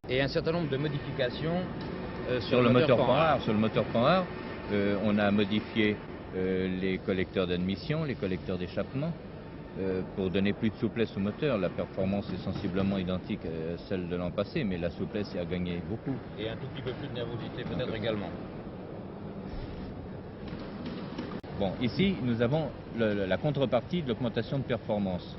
Et un certain nombre de modifications sur le moteur Panhard. Sur le moteur Panhard, on a modifié les collecteurs d'admission, les collecteurs d'échappement, pour donner plus de souplesse au moteur. La performance est sensiblement identique à celle de l'an passé, mais la souplesse a gagné beaucoup. Et un tout petit peu plus de nervosité peut-être également. Bon, ici, nous avons la contrepartie de l'augmentation de performance.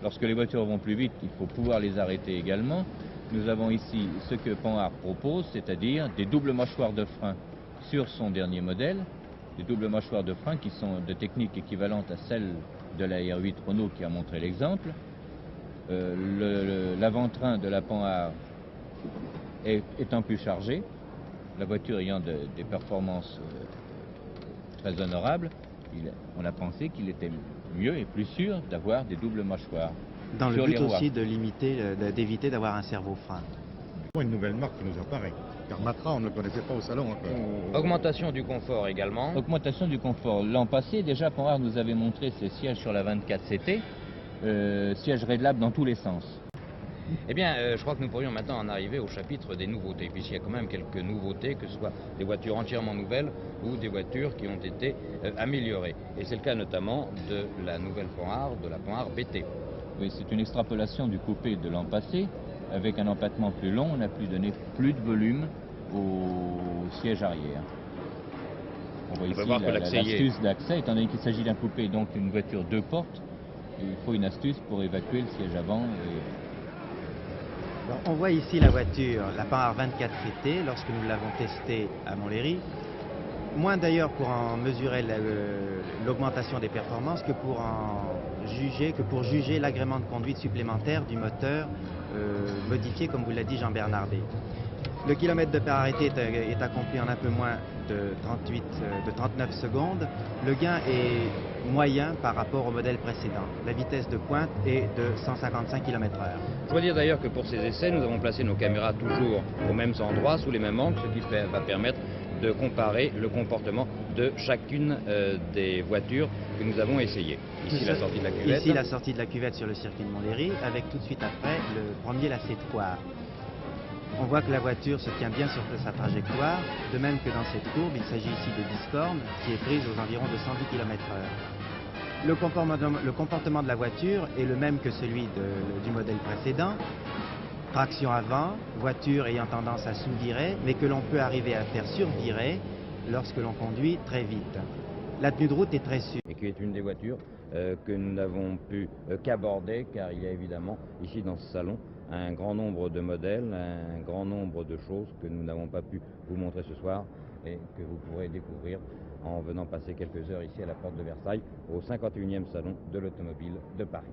Lorsque les voitures vont plus vite, il faut pouvoir les arrêter également. Nous avons ici ce que Panhard propose, c'est-à-dire des doubles mâchoires de frein sur son dernier modèle, des doubles mâchoires de frein qui sont de technique équivalente à celle de la R8 Renault qui a montré l'exemple. L'avant-train de la Panhard étant plus chargé, la voiture ayant des performances très honorables, on a pensé qu'il était mieux et plus sûr d'avoir des doubles mâchoires. Dans le but aussi de limiter, d'éviter d'avoir un servo-frein. Une nouvelle marque qui nous apparaît, car Matra on ne le connaissait pas au salon encore. Augmentation du confort également. Augmentation du confort. L'an passé, déjà, Panhard nous avait montré ses sièges sur la 24 CT, sièges réglables dans tous les sens. Eh bien, je crois que nous pourrions maintenant en arriver au chapitre des nouveautés, puisqu'il y a quand même quelques nouveautés, que ce soit des voitures entièrement nouvelles ou des voitures qui ont été améliorées. Et c'est le cas notamment de la nouvelle Panhard, de la Panhard BT. Oui, c'est une extrapolation du coupé de l'an passé. Avec un empattement plus long, on a pu donner plus de volume au siège arrière. On voit ici l'astuce d'accès, étant donné qu'il s'agit d'un coupé, donc une voiture 2 portes, il faut une astuce pour évacuer le siège avant. On voit ici la voiture, la Panhard 24 CT, lorsque nous l'avons testée à Montlhéry. Moins d'ailleurs pour en mesurer l'augmentation des performances que pour juger l'agrément de conduite supplémentaire du moteur modifié, comme vous l'a dit Jean-Bernard D. Le kilomètre de par arrêté est accompli en un peu moins de 39 secondes. Le gain est moyen par rapport au modèle précédent. La vitesse de pointe est de 155 km/h. Je dois dire d'ailleurs que pour ces essais, nous avons placé nos caméras toujours aux mêmes endroits, sous les mêmes angles, ce qui va permettre de comparer le comportement de chacune des voitures que nous avons essayées. Ici la sortie de la cuvette. Ici la sortie de la cuvette sur le circuit de Montlhéry, avec tout de suite après le premier lacet de foire. On voit que la voiture se tient bien sur sa trajectoire, de même que dans cette courbe, il s'agit ici de discorde qui est prise aux environs de 110 km/h. Le comportement de la voiture est le même que celui du modèle précédent. Traction avant, voiture ayant tendance à sous-virer, mais que l'on peut arriver à faire survirer lorsque l'on conduit très vite. La tenue de route est très sûre. Et qui est une des voitures que nous n'avons pu qu'aborder, car il y a évidemment ici dans ce salon un grand nombre de modèles, un grand nombre de choses que nous n'avons pas pu vous montrer ce soir et que vous pourrez découvrir en venant passer quelques heures ici à la porte de Versailles au 51e salon de l'automobile de Paris.